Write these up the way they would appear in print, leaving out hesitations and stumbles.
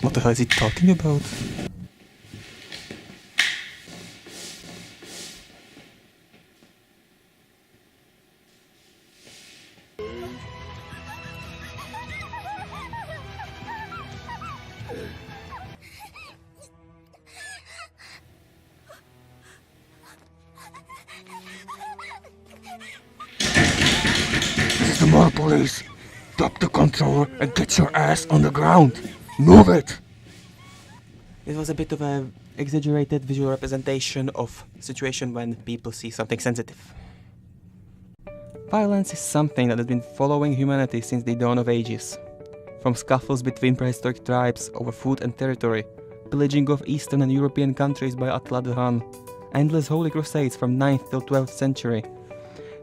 What the hell is he talking about? This is the mall police. Drop the controller and get your ass on the ground. Move it! It was a bit of an exaggerated visual representation of a situation when people see something sensitive. Violence is something that has been following humanity since the dawn of ages. From scuffles between prehistoric tribes over food and territory, pillaging of Eastern and European countries by Attila the Hun, endless holy crusades from 9th till 12th century,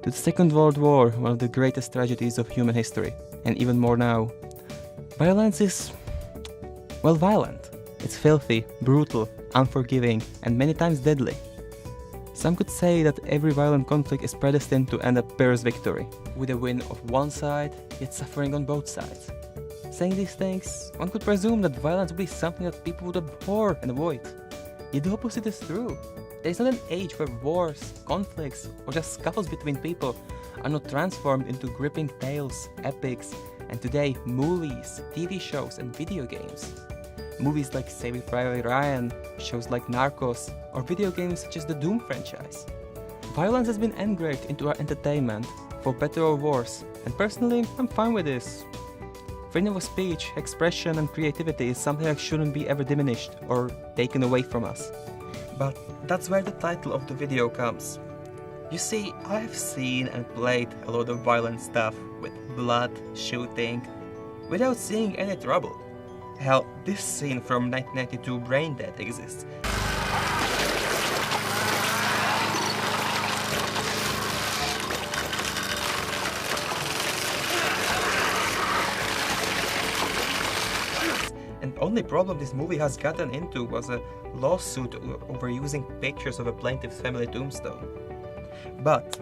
to the Second World War, one of the greatest tragedies of human history, and even more now. Violence is, well, violent. It's filthy, brutal, unforgiving, and many times deadly. Some could say that every violent conflict is predestined to end up Pyrrhus' victory, with a win of one side, yet suffering on both sides. Saying these things, one could presume that violence would be something that people would abhor and avoid. Yet the opposite is true. There is not an age where wars, conflicts, or just scuffles between people are not transformed into gripping tales, epics, and today movies, TV shows, and video games. Movies like Saving Private Ryan, shows like Narcos, or video games such as the Doom franchise. Violence has been engraved into our entertainment, for better or worse, and personally, I'm fine with this. Freedom of speech, expression, and creativity is something that shouldn't be ever diminished or taken away from us. But that's where the title of the video comes. You see, I've seen and played a lot of violent stuff with blood, shooting, without seeing any trouble. Hell, this scene from 1992 Braindead exists. And the only problem this movie has gotten into was a lawsuit over using pictures of a plaintiff's family tombstone. But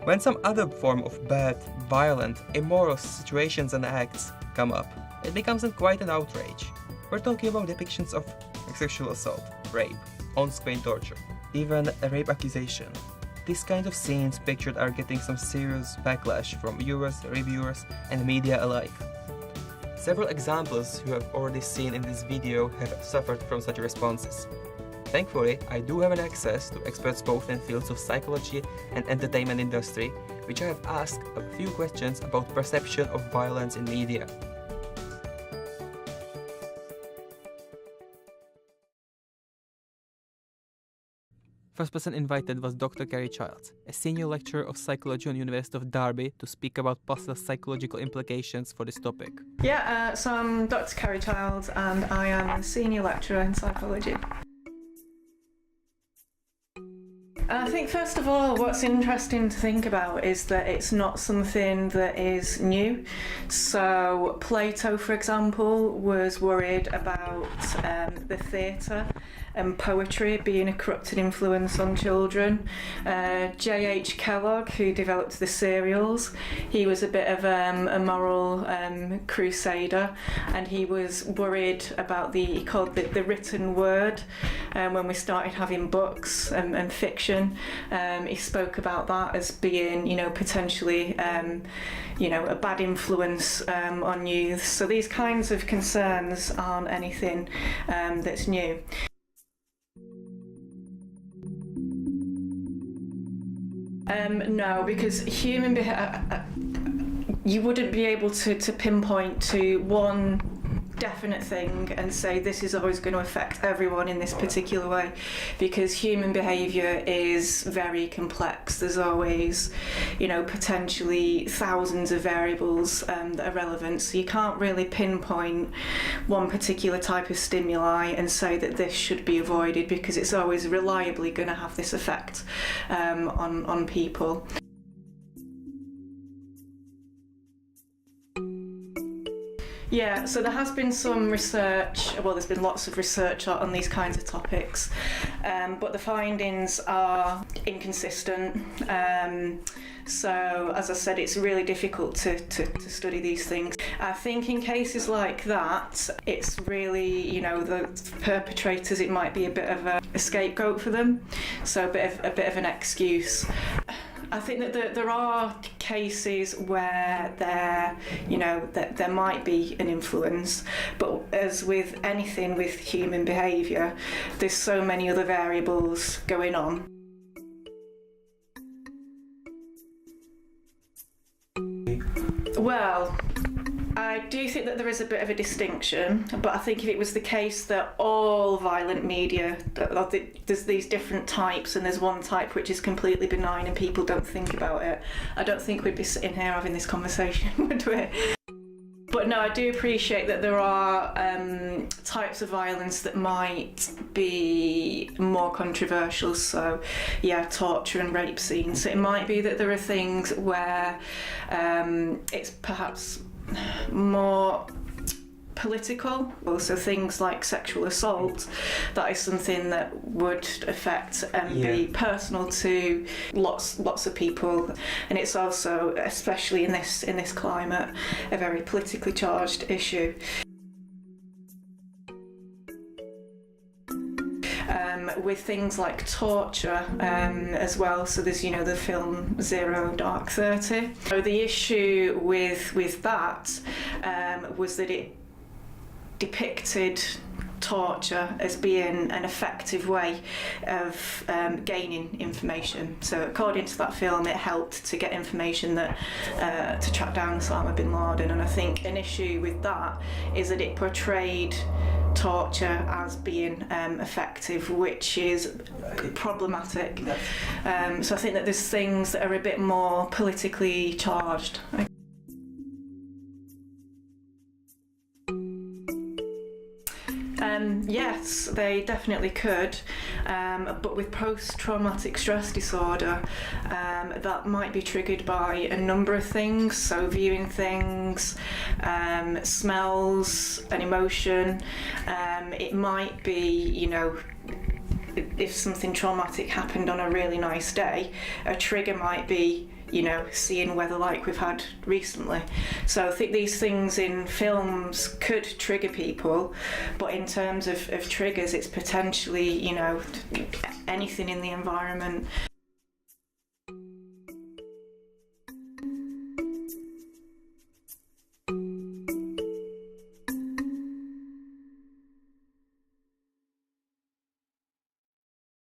when some other form of bad, violent, immoral situations and acts come up, it becomes quite an outrage. We're talking about depictions of sexual assault, rape, on-screen torture, even a rape accusation. These kind of scenes pictured are getting some serious backlash from viewers, reviewers, and media alike. Several examples you have already seen in this video have suffered from such responses. Thankfully, I do have an access to experts both in fields of psychology and entertainment industry, which I have asked a few questions about perception of violence in media. First person invited was Dr. Carrie Childs, a senior lecturer of psychology on the University of Derby, to speak about possible psychological implications for this topic. So I'm Dr. Carrie Childs and I am a senior lecturer in psychology. I think first of all what's interesting to think about is that it's not something that is new. So Plato, for example, was worried about the theatre and poetry being a corrupted influence on children. J.H. Kellogg, who developed the serials, he was a bit of a moral crusader, and he was worried about he called it the written word. When we started having books and fiction, he spoke about that as being, potentially, a bad influence on youth. So these kinds of concerns aren't anything that's new. No, because human behaviour, you wouldn't be able to pinpoint to one definite thing and say this is always going to affect everyone in this particular way, because human behaviour is very complex. There's always, potentially thousands of variables that are relevant, so you can't really pinpoint one particular type of stimuli and say that this should be avoided, because it's always reliably going to have this effect on people. Yeah, so there has been some research, there's been lots of research on these kinds of topics, but the findings are inconsistent. So, as I said, it's really difficult to study these things. I think in cases like that, it's really, the perpetrators, it might be a bit of a scapegoat for them, so a bit of an excuse. I think that there are cases where there might be an influence, but as with anything with human behaviour, there's so many other variables going on. Well, I do think that there is a bit of a distinction, but I think if it was the case that all violent media, there's these different types and there's one type which is completely benign and people don't think about it, I don't think we'd be sitting here having this conversation, would we? But no, I do appreciate that there are types of violence that might be more controversial. So, yeah, torture and rape scenes. So it might be that there are things where it's perhaps more political. Also, things like sexual assault, that is something that would affect and be personal to lots of people, and it's also, especially in this climate, a very politically charged issue. With things like torture as well, so there's the film Zero Dark 30. So the issue with that was that it depicted torture as being an effective way of gaining information. So according to that film, it helped to get information that to track down Osama bin Laden, and I think an issue with that is that it portrayed torture as being effective, which is problematic. So I think that there's things that are a bit more politically charged. Yes, they definitely could, but with post-traumatic stress disorder, that might be triggered by a number of things, so viewing things, smells, an emotion. It might be, if something traumatic happened on a really nice day, a trigger might be seeing weather like we've had recently. So I think these things in films could trigger people, but in terms of triggers, it's potentially, anything in the environment.